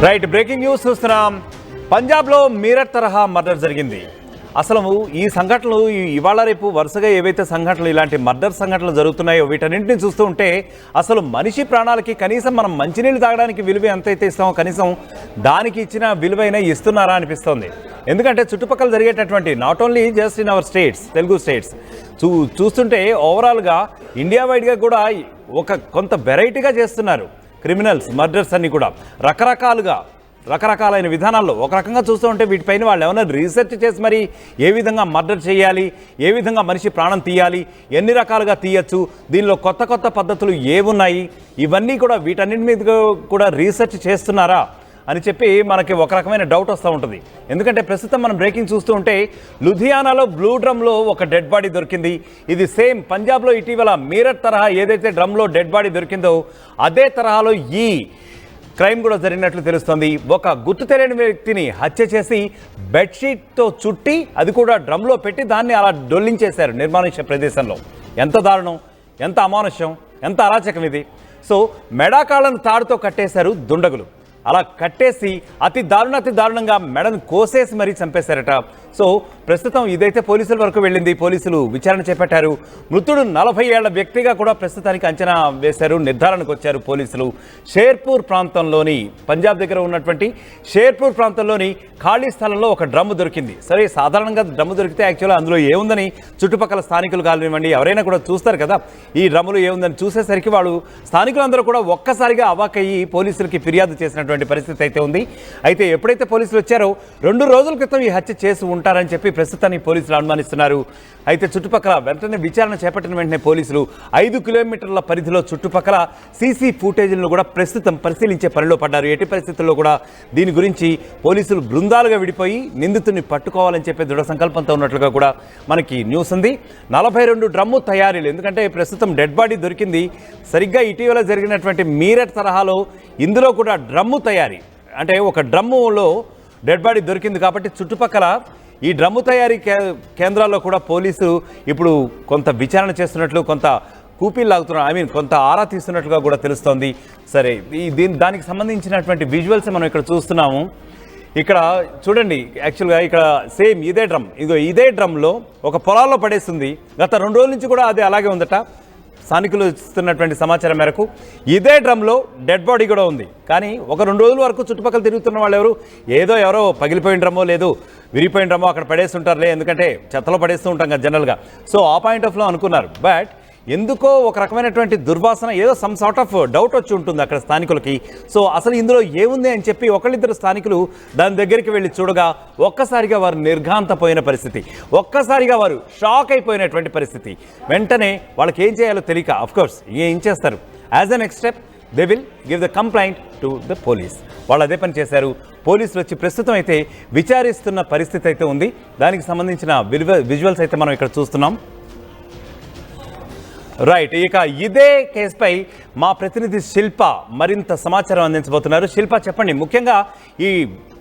Right, breaking news చూస్తున్నాం. పంజాబ్లో మీరట్ తరహా మర్డర్ జరిగింది. అసలు ఈ సంఘటనలు ఇవాళ రేపు వరుసగా ఏవైతే సంఘటనలు ఇలాంటి మర్డర్ సంఘటనలు జరుగుతున్నాయో వీటన్నింటినీ చూస్తూ ఉంటే అసలు మనిషి ప్రాణాలకి కనీసం మనం మంచినీళ్ళు తాగడానికి విలువ ఎంతైతే ఇస్తామో కనీసం దానికి ఇచ్చిన విలువైనా ఇస్తున్నారా అనిపిస్తోంది. ఎందుకంటే చుట్టుపక్కల జరిగేటటువంటి not only just in our states, Telugu states చూస్తుంటే ఓవరాల్గా ఇండియా వైడ్గా కూడా కొంత వెరైటీగా చేస్తున్నారు క్రిమినల్స్ మర్డర్స్ అన్ని కూడా రకరకాలైన విధానాల్లో. ఒక రకంగా చూస్తూ ఉంటే వీటిపైన వాళ్ళు ఏమైనా రీసెర్చ్ చేసి మరి ఏ విధంగా మర్డర్ చేయాలి, ఏ విధంగా మనిషి ప్రాణం తీయాలి, ఎన్ని రకాలుగా తీయచ్చు, దీనిలో కొత్త కొత్త పద్ధతులు ఏమున్నాయి, ఇవన్నీ కూడా వీటన్నిటి మీద కూడా రీసెర్చ్ చేస్తున్నారా అని చెప్పి మనకి ఒక రకమైన డౌట్ వస్తూ ఉంటుంది. ఎందుకంటే ప్రస్తుతం మనం బ్రేకింగ్ చూస్తూ ఉంటే లుధియానాలో బ్లూ డ్రమ్లో ఒక డెడ్ బాడీ దొరికింది. ఇది సేమ్ పంజాబ్లో ఇటీవల మీరట్ తరహా ఏదైతే డ్రమ్లో డెడ్ బాడీ దొరికిందో అదే తరహాలో ఈ క్రైమ్ కూడా జరిగినట్లు తెలుస్తోంది. ఒక గుర్తు తెలియని వ్యక్తిని హత్య చేసి బెడ్షీట్తో చుట్టి అది కూడా డ్రమ్లో పెట్టి దాన్ని అలా డొల్లించేశారు నిర్మానుష్య ప్రదేశంలో. ఎంత దారుణం, ఎంత అమానుష్యం, ఎంత అరాచకం ఇది. సో మెడాకాళ్ళను తాడుతో కట్టేశారు దుండగులు. అలా కట్టేసి అతి దారుణంగా మెడను కోసేసి మరీ చంపేశారట. సో ప్రస్తుతం ఇదైతే పోలీసుల వరకు వెళ్ళింది. పోలీసులు విచారణ చేపట్టారు. మృతుడు 40 ఏళ్ల వ్యక్తిగా కూడా ప్రస్తుతానికి అంచనా వేశారు, నిర్ధారణకు వచ్చారు పోలీసులు. షేర్పూర్ ప్రాంతంలోని, పంజాబ్ దగ్గర ఉన్నటువంటి షేర్పూర్ ప్రాంతంలోని ఖాళీ స్థలంలో ఒక డ్రమ్ము దొరికింది. సరే, సాధారణంగా డ్రమ్ము దొరికితే యాక్చువల్గా అందులో ఏముందని చుట్టుపక్కల స్థానికులు కానివ్వండి ఎవరైనా కూడా చూస్తారు కదా, ఈ డ్రమ్ములు ఏముందని చూసేసరికి వాళ్ళు స్థానికులందరూ కూడా ఒక్కసారిగా అవాకయ్యి పోలీసులకి ఫిర్యాదు చేసినటువంటి పరిస్థితి అయితే ఉంది. అయితే ఎప్పుడైతే పోలీసులు వచ్చారో 2 రోజుల క్రితం ఈ హత్య చేసి ఉంటారని చెప్పి ప్రస్తుతాన్ని పోలీసులు అనుమానిస్తున్నారు. అయితే చుట్టుపక్కల వెంటనే విచారణ చేపట్టిన వెంటనే పోలీసులు 5 కిలోమీటర్ల పరిధిలో చుట్టుపక్కల సీసీ ఫుటేజీలను కూడా ప్రస్తుతం పరిశీలించే పనిలో పడ్డారు. ఎట్టి పరిస్థితుల్లో కూడా దీని గురించి పోలీసులు బృందాలుగా విడిపోయి నిందితుడిని పట్టుకోవాలని చెప్పి దృఢ సంకల్పంతో ఉన్నట్లుగా కూడా మనకి న్యూస్ ఉంది. 42 డ్రమ్ము తయారీలు, ఎందుకంటే ప్రస్తుతం డెడ్ బాడీ దొరికింది సరిగ్గా ఇటీవల జరిగినటువంటి మీరట్ తరహాలో ఇందులో కూడా డ్రమ్ము తయారీ, అంటే ఒక డ్రమ్ములో డెడ్ బాడీ దొరికింది కాబట్టి చుట్టుపక్కల ఈ డ్రమ్ము తయారీ కేంద్రాల్లో కూడా పోలీసు ఇప్పుడు కొంత విచారణ చేస్తున్నట్లు, కొంత కూపీలు లాగుతున్నారు, కొంత ఆరా తీస్తున్నట్లుగా కూడా తెలుస్తోంది. సరే, దానికి సంబంధించినటువంటి విజువల్స్ మనం ఇక్కడ చూస్తున్నాము. ఇక్కడ చూడండి, యాక్చువల్గా ఇక్కడ సేమ్ ఇదే డ్రమ్లో ఒక పొలాల్లో పడేస్తుంది. గత 2 రోజుల నుంచి కూడా అది అలాగే ఉందట. స్థానికులు ఇస్తున్నటువంటి సమాచారం మేరకు ఇదే డ్రమ్లో డెడ్ బాడీ కూడా ఉంది. కానీ ఒక 2 రోజుల వరకు చుట్టుపక్కల తిరుగుతున్న వాళ్ళు ఎవరో పగిలిపోయిన డ్రమ్మో లేదు విరిగిపోయిన డ్రమ్మో అక్కడ పడేస్తుంటారులే, ఎందుకంటే చెత్తలో పడేస్తూ ఉంటాం కదా జనరల్గా. సో ఆ పాయింట్ ఆఫ్లో అనుకున్నారు. బట్ ఎందుకో ఒక రకమైనటువంటి దుర్వాసన, ఏదో సమ్ సార్ట్ ఆఫ్ డౌట్ వచ్చి ఉంటుంది అక్కడ స్థానికులకి. సో అసలు ఇందులో ఏముంది అని చెప్పి ఒకళ్ళిద్దరు స్థానికులు దాని దగ్గరికి వెళ్ళి చూడగా ఒక్కసారిగా వారు నిర్ఘాంతపోయిన పరిస్థితి, ఒక్కసారిగా వారు షాక్ అయిపోయినటువంటి పరిస్థితి. వెంటనే వాళ్ళకి ఏం చేయాలో తెలియక అఫ్కోర్స్ ఏం చేస్తారు, as a next step they will give the complaint to the police. వాళ్ళు అదే పని చేశారు. పోలీసులు వచ్చి ప్రస్తుతం అయితే విచారిస్తున్న పరిస్థితి అయితే ఉంది. దానికి సంబంధించిన విజువల్స్ అయితే మనం ఇక్కడ చూస్తున్నాం. రైట్, ఇక ఇదే కేసుపై మా ప్రతినిధి శిల్ప మరింత సమాచారం అందించబోతున్నారు. శిల్ప, చెప్పండి. ముఖ్యంగా ఈ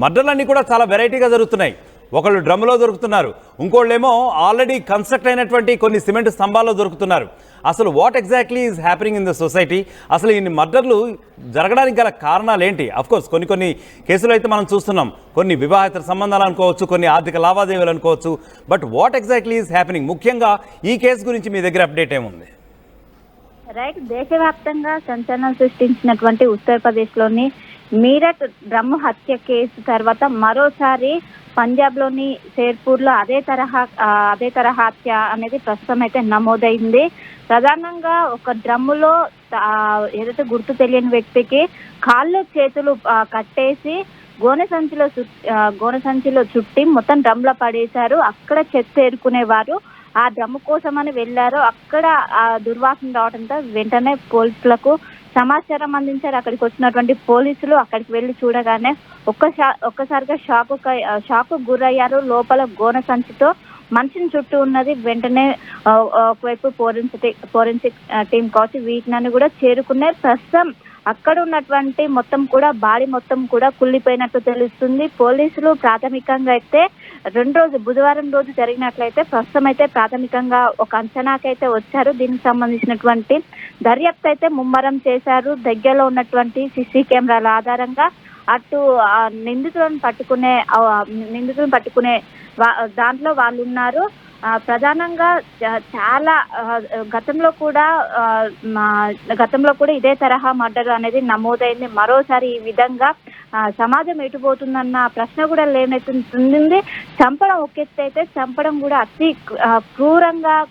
మర్డర్లన్నీ కూడా చాలా వెరైటీగా జరుగుతున్నాయి. ఒకళ్ళు డ్రమ్లో దొరుకుతున్నారు, ఇంకోళ్ళేమో ఆల్రెడీ కన్స్ట్రక్ట్ అయినటువంటి కొన్ని సిమెంట్ స్తంభాల్లో దొరుకుతున్నారు. అసలు what exactly is happening in the society? అసలు ఈ మర్డర్లు జరగడానికి గల కారణాలు ఏంటి? అఫ్కోర్స్ కొన్ని కేసులు అయితే మనం చూస్తున్నాం, కొన్ని వివాహేతర సంబంధాలు అనుకోవచ్చు, కొన్ని ఆర్థిక లావాదేవీలు అనుకోవచ్చు. But what exactly is happening? ముఖ్యంగా ఈ కేసు గురించి మీ దగ్గర అప్డేట్ ఏముంది? రైట్, దేశవ్యాప్తంగా సంచలనం సృష్టించినటువంటి ఉత్తరప్రదేశ్లోని మీరట్ డ్రమ్ము హత్య కేసు తర్వాత మరోసారి పంజాబ్లోని షేర్పూర్లో అదే తరహా హత్య అనేది ప్రస్తుతం అయితే నమోదైంది. ప్రధానంగా ఒక డ్రమ్ములో ఏదైతే గుర్తు తెలియని వ్యక్తికి కాళ్ళు చేతులు కట్టేసి గోనె సంచిలో చుట్టి మొత్తం డ్రమ్లో పడేశారు. అక్కడ చెత్త ఏరుకునేవారు ఆ డ్రమ్ము కోసమని వెళ్ళారు. అక్కడ ఆ దుర్వాసన రావడంతో వెంటనే పోలీసులకు సమాచారం అందించారు. అక్కడికి వచ్చినటువంటి పోలీసులు అక్కడికి వెళ్ళి చూడగానే ఒక్కసారిగా షాకు గురయ్యారు. లోపల గోనె సంచితో మనిషిని చుట్టూ ఉన్నది. వెంటనే ఒకవైపు ఫోరెన్సిక్ టీం కావచ్చు వీటిని కూడా చేరుకున్నారు. ప్రస్తుతం అక్కడ ఉన్నటువంటి మొత్తం కూడా బాడీ మొత్తం కూడా కుళ్ళిపోయినట్టు తెలుస్తుంది. పోలీసులు ప్రాథమికంగా అయితే బుధవారం రోజు జరిగినట్లయితే ప్రస్తుతం అయితే ప్రాథమికంగా ఒక అంచనాకైతే వచ్చారు. దీనికి సంబంధించినటువంటి దర్యాప్తు అయితే ముమ్మరం చేశారు. దగ్గరలో ఉన్నటువంటి సీసీ కెమెరాల ఆధారంగా అటు నిందితులను పట్టుకునే దాంట్లో వాళ్ళు ఉన్నారు. ప్రధానంగా చాలా గతంలో కూడా ఇదే తరహా మర్డర్ అనేది నమోదైంది. మరోసారి ఈ విధంగా సమాజం ఎటుపోతుందన్న ప్రశ్న కూడా లేనెత్తుంది. చంపడం ఒక ఎత్తు అయితే చంపడం కూడా అతి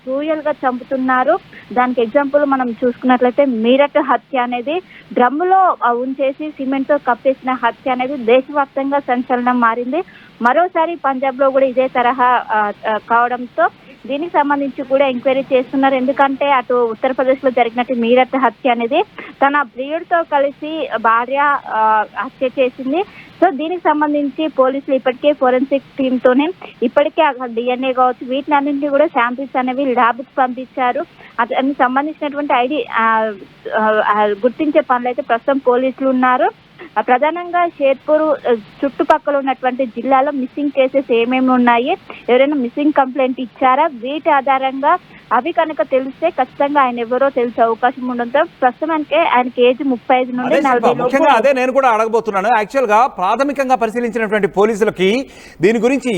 క్రూయల్ గా చంపుతున్నారు. దానికి ఎగ్జాంపుల్ మనం చూసుకున్నట్లయితే మీరట్ హత్య అనేది డ్రమ్ములో ఉంచేసి సిమెంట్ తో కప్పేసిన హత్య అనేది దేశవ్యాప్తంగా సంచలనం మారింది. మరోసారి పంజాబ్ లో కూడా ఇదే తరహా కావడంతో దీనికి సంబంధించి కూడా ఎంక్వైరీ చేస్తున్నారు. ఎందుకంటే అటు ఉత్తరప్రదేశ్ లో జరిగినట్టు మీరట్ హత్య అనేది తన ప్రియుడితో కలిసి భార్య హత్య చేసింది. సో దీనికి సంబంధించి పోలీసులు ఇప్పటికే ఫోరెన్సిక్ టీమ్ తోనే ఇప్పటికే DNA కావచ్చు వీటినన్నింటినీ కూడా శాంపిల్స్ అనేవి ల్యాబ్ కు పంపించారు. దానికి సంబంధించినటువంటి గుర్తించే పనులు అయితే ప్రస్తుతం పోలీసులు ఉన్నారు. ప్రధానంగా షేర్పూర్ చుట్టుపక్కల ఉన్నటువంటి జిల్లాలో మిస్సింగ్ కేసెస్ ఏమేమి ఉన్నాయి, ఎవరైనా మిస్సింగ్ కంప్లైంట్ ఇచ్చారా, వీటి ఆధారంగా అవి కనుక తెలిస్తే ఖచ్చితంగా ఆయన ఎవరో తెలిసే అవకాశం ఉండడంతో ప్రస్తుతానికి ఆయనకి ఏజ్ 35 నుండి 40. ముఖ్యంగా అదే నేను కూడా అడగబోతున్నాను. యాక్చువల్ గా ప్రాథమికంగా పరిశీలించినటువంటి పోలీసులకి దీని గురించి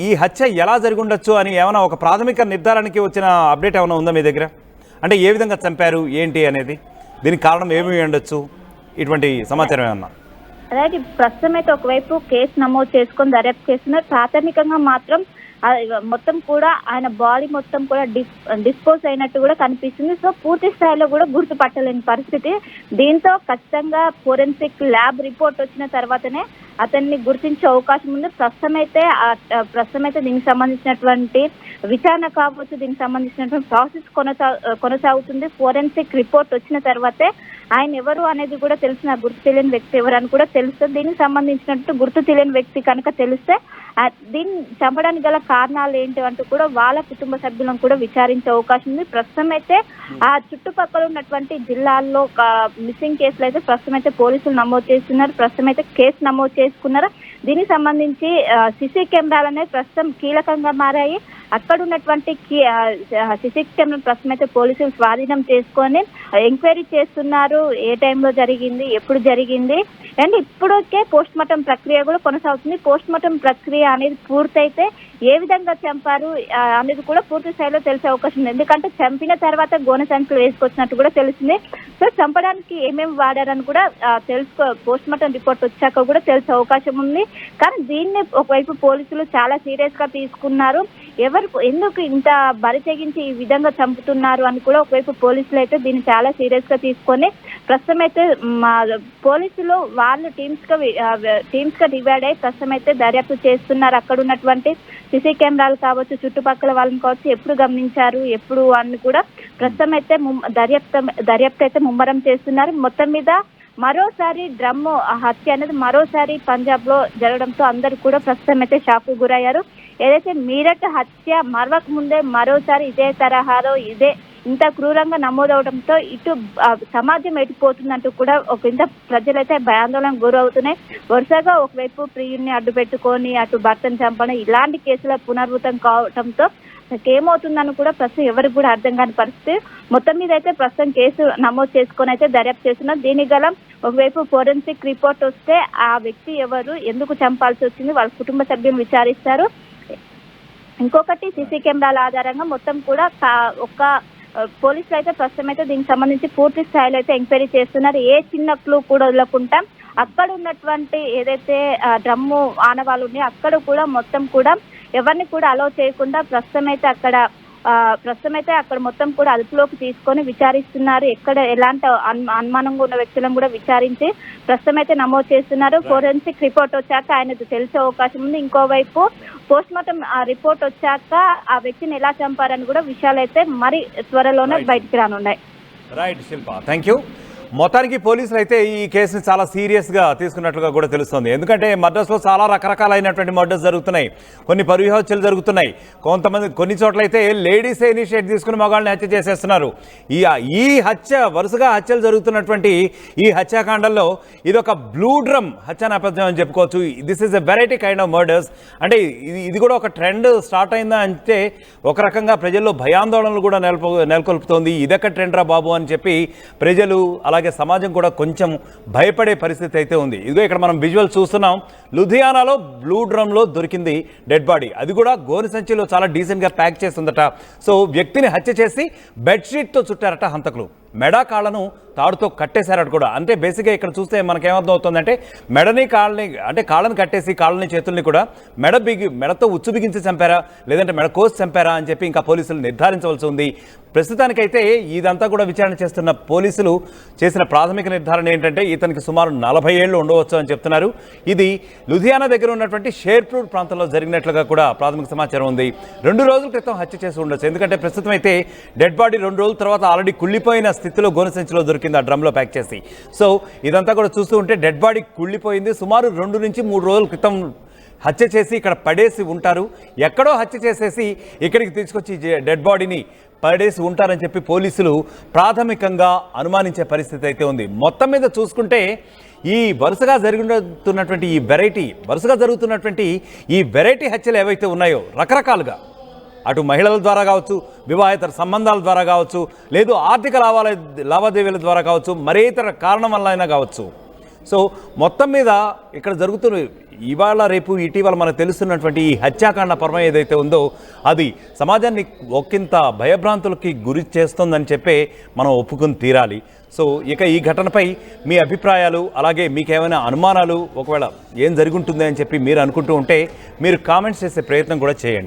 ఈ హత్య ఎలా జరిగి ఉండొచ్చు అని ఏమైనా ఒక ప్రాథమిక నిర్ధారణకి వచ్చిన అప్డేట్ ఏమైనా ఉందా మీ దగ్గర? అంటే ఏ విధంగా చంపారు ఏంటి అనేది, దీనికి కారణం ఏమి ఉండొచ్చు, ఇటువంటి సమాచారం ఏమన్నా? అలాగే ప్రస్తుతం అయితే ఒకవైపు కేసు నమోదు చేసుకొని దర్యాప్తు చేస్తున్నారు. ప్రాథమికంగా మాత్రం మొత్తం కూడా ఆయన బాడీ మొత్తం కూడా డిస్పోజ్ అయినట్టు కూడా కనిపిస్తుంది. సో పూర్తి స్థాయిలో కూడా గుర్తుపట్టలేని పరిస్థితి. దీంతో ఖచ్చితంగా ఫోరెన్సిక్ ల్యాబ్ రిపోర్ట్ వచ్చిన తర్వాతనే అతన్ని గుర్తించే అవకాశం ఉంది. ప్రస్తుతం అయితే దీనికి సంబంధించినటువంటి విచారణ కావచ్చు, దీనికి సంబంధించినటువంటి ప్రాసెస్ కొనసాగుతుంది. ఫోరెన్సిక్ రిపోర్ట్ వచ్చిన తర్వాతే ఆయన ఎవరు అనేది కూడా తెలిసిన గుర్తు తెలియని వ్యక్తి ఎవరు అని కూడా తెలుస్తుంది. దీనికి సంబంధించినట్టు గుర్తు తెలియని వ్యక్తి కనుక తెలిస్తే దీన్ని చంపడానికి గల కారణాలు ఏంటి అంటూ కూడా వాళ్ళ కుటుంబ సభ్యులను కూడా విచారించే అవకాశం ఉంది. ప్రస్తుతం అయితే ఆ చుట్టుపక్కల ఉన్నటువంటి జిల్లాల్లో మిస్సింగ్ కేసులు అయితే ప్రస్తుతం అయితే పోలీసులు నమోదు చేస్తున్నారు. ప్రస్తుతం అయితే కేసు నమోదు చేసుకున్నారు. దీనికి సంబంధించి సీసీ కెమెరాలు అనేవి ప్రస్తుతం కీలకంగా మారాయి. అక్కడ ఉన్నటువంటి సీసీ కెమెరా ప్రస్తుతం అయితే పోలీసులు స్వాధీనం చేసుకొని ఎంక్వైరీ చేస్తున్నారు. ఏ టైంలో జరిగింది, ఎప్పుడు జరిగింది, అండ్ ఇప్పటికే పోస్ట్ మార్టం ప్రక్రియ కూడా కొనసాగుతుంది. పోస్ట్ మార్టం ప్రక్రియ అనేది పూర్తయితే ఏ విధంగా చంపారు అనేది కూడా పూర్తి స్థాయిలో తెలిసే అవకాశం ఉంది. ఎందుకంటే చంపిన తర్వాత గోనె సంచులు వేసుకొచ్చినట్టు కూడా తెలిసింది. సో చంపడానికి ఏమేమి వాడారని కూడా పోస్ట్ మార్టం రిపోర్ట్ వచ్చాక కూడా తెలిసే అవకాశం ఉంది. కానీ దీన్ని ఒకవైపు పోలీసులు చాలా సీరియస్ గా తీసుకున్నారు. ఎందుకు ఇంత బరి తెగించి ఈ విధంగా చంపుతున్నారు అని కూడా ఒకవైపు పోలీసులు అయితే దీన్ని చాలా సీరియస్ గా తీసుకొని ప్రస్తుతం అయితే పోలీసులు వాళ్ళు టీమ్స్ గా డివైడ్ అయ్యి ప్రస్తుతం అయితే దర్యాప్తు చేస్తున్నారు. అక్కడ ఉన్నటువంటి సీసీ కెమెరాలు కావచ్చు, చుట్టుపక్కల వాళ్ళని కావచ్చు, ఎప్పుడు గమనించారు ఎప్పుడు అని కూడా ప్రస్తుతం అయితే దర్యాప్తు అయితే ముమ్మరం చేస్తున్నారు. మొత్తం మీద మరోసారి డ్రమ్ము హత్య అనేది మరోసారి పంజాబ్ లో జరగడంతో అందరూ కూడా ప్రస్తుతం అయితే షాక్ కు గురయ్యారు. ఏదైతే మీరట్ హత్య మరవక ముందే మరోసారి ఇదే తరహాలో ఇంత క్రూరంగా నమోదవడంతో ఇటు సమాజం ఎటుపోతుందంటూ కూడా ఇంత ప్రజలైతే భయాందోళనకు గురవుతున్నాయి. వరుసగా ఒకవైపు ప్రియుడిని అడ్డు పెట్టుకొని అటు భర్తను చంపడం ఇలాంటి కేసుల పునరావృతం కావడంతో ఏమవుతుందని కూడా ప్రస్తుతం ఎవరికి కూడా అర్థం కాని పరిస్థితి. మొత్తం మీద అయితే ప్రస్తుతం కేసు నమోదు చేసుకొని అయితే దర్యాప్తు చేస్తున్నారు. దీనికి గల ఒకవైపు ఫోరెన్సిక్ రిపోర్ట్ వస్తే ఆ వ్యక్తి ఎవరు, ఎందుకు చంపాల్సి వచ్చింది, వాళ్ళ కుటుంబ సభ్యులను విచారిస్తారు. ఇంకొకటి సీసీ కెమెరాల ఆధారంగా మొత్తం కూడా పోలీసులు అయితే ప్రస్తుతం అయితే దీనికి సంబంధించి పూర్తి స్థాయిలో అయితే ఎంక్వైరీ చేస్తున్నారు. ఏ చిన్న క్లూ కూడా వదలకుండా అక్కడ ఉన్నటువంటి ఏదైతే డ్రమ్ము ఆనవాళ్ళు ఉన్నాయో అక్కడ కూడా మొత్తం కూడా ఎవరిని కూడా అలౌ చేయకుండా ప్రస్తుతం అయితే అక్కడ మొత్తం కూడా అదుపులోకి తీసుకొని విచారిస్తున్నారు. ఎక్కడ ఎలాంటి అనుమానంగా ఉన్న వ్యక్తులను కూడా విచారించి ప్రస్తుతం అయితే నమోదు చేస్తున్నారు. ఫోరెన్సిక్ రిపోర్ట్ వచ్చాక ఆయనకు తెలిసే అవకాశం ఉంది. ఇంకోవైపు పోస్ట్ మార్టం రిపోర్ట్ వచ్చాక ఆ వ్యక్తిని ఎలా చంపారని కూడా విషయాలు అయితే మరి త్వరలోనే బయటికి రానున్నాయి. Right Shilpa, thank you. మొత్తానికి పోలీసులు అయితే ఈ కేసుని చాలా సీరియస్గా తీసుకున్నట్లుగా కూడా తెలుస్తుంది. ఎందుకంటే మర్డర్స్లో చాలా రకరకాలైనటువంటి మర్డర్స్ జరుగుతున్నాయి, కొన్ని పరువు హత్యలు జరుగుతున్నాయి, కొన్ని చోట్ల అయితే లేడీసే ఇనిషియేట్ తీసుకుని మగాళ్ళని హత్య చేసేస్తున్నారు. ఈ హత్య వరుసగా హత్యలు జరుగుతున్నటువంటి ఈ హత్యాకాండంలో ఇది ఒక బ్లూ డ్రమ్ హత్య నేపథ్యం అని చెప్పుకోవచ్చు. This is a variety kind of murders. అంటే ఇది కూడా ఒక ట్రెండ్ స్టార్ట్ అయిందా అంటే ఒక రకంగా ప్రజల్లో భయాందోళనలు కూడా నెలకొల్పుతోంది. ఇదొక ట్రెండ్ రా బాబు అని చెప్పి ప్రజలు అలాగే అలాగే సమాజం కూడా కొంచెం భయపడే పరిస్థితి అయితే ఉంది. ఇదిగో ఇక్కడ మనం విజువల్ చూస్తున్నాం. లుధియానాలో బ్లూ డ్రమ్లో దొరికింది డెడ్ బాడీ. అది కూడా గోనె సంచిలో చాలా డీసెంట్గా ప్యాక్ చేసి ఉందట. సో వ్యక్తిని హత్య చేసి బెడ్షీట్తో చుట్టారట హంతకులు. మెడ కాళ్ళను తాడుతో కట్టేశారట కూడా. అంటే బేసిక్గా ఇక్కడ చూస్తే మనకేమర్థం అవుతుందంటే మెడని కాళ్ళని అంటే కాళ్ళని కట్టేసి కాళ్ళని చేతుల్ని కూడా మెడతో ఉచ్చు బిగించి చంపారా లేదంటే మెడ కోసి చంపారా అని చెప్పి ఇంకా పోలీసులు నిర్ధారించవలసి ఉంది. ప్రస్తుతానికైతే ఇదంతా కూడా విచారణ చేస్తున్న పోలీసులు చేసిన ప్రాథమిక నిర్ధారణ ఏంటంటే ఇతనికి సుమారు 40 ఏళ్ళు ఉండవచ్చు అని చెప్తున్నారు. ఇది లుధియానా దగ్గర ఉన్నటువంటి షేర్పూర్ ప్రాంతంలో జరిగినట్లుగా కూడా ప్రాథమిక సమాచారం ఉంది. 2 రోజుల క్రితం హత్య చేసి ఉండొచ్చు. ఎందుకంటే ప్రస్తుతం అయితే డెడ్ బాడీ 2 రోజుల తర్వాత ఆల్రెడీ కుళ్ళిపోయిన స్థితిలో గోనె సంచిలో దొరికింది ఆ డ్రమ్లో ప్యాక్ చేసి. సో ఇదంతా కూడా చూస్తూ ఉంటే డెడ్ బాడీ కుళ్ళిపోయింది. సుమారు 2 నుంచి 3 రోజుల క్రితం హత్య చేసి ఇక్కడ పడేసి ఉంటారు. ఎక్కడో హత్య చేసేసి ఇక్కడికి తీసుకొచ్చి డెడ్ బాడీని పడేసి ఉంటారని చెప్పి పోలీసులు ప్రాథమికంగా అనుమానించే పరిస్థితి అయితే ఉంది. మొత్తం మీద చూసుకుంటే ఈ వరుసగా జరుగుతున్నటువంటి ఈ వెరైటీ హత్యలు ఏవైతే ఉన్నాయో రకరకాలుగా అటు మహిళల ద్వారా కావచ్చు, వివాహేతర సంబంధాల ద్వారా కావచ్చు, లేదు ఆర్థిక లావాదేవీల ద్వారా కావచ్చు, మరే ఇతర కారణం వల్ల అయినా కావచ్చు. సో మొత్తం మీద ఇక్కడ జరుగుతున్న ఇవాళ రేపు ఇటీవల మనకు తెలుస్తున్నటువంటి ఈ హత్యాకాండ పర్వం ఏదైతే ఉందో అది సమాజాన్ని ఒకంత భయభ్రాంతులకి గురి చేస్తుందని చెప్పే మనం ఒప్పుకుని తీరాలి. సో ఇక ఈ ఘటనపై మీ అభిప్రాయాలు అలాగే మీకేమైనా అనుమానాలు ఒకవేళ ఏం జరుగుంటుంది అని చెప్పి మీరు అనుకుంటూ ఉంటే మీరు కామెంట్స్ చేసే ప్రయత్నం కూడా చేయండి.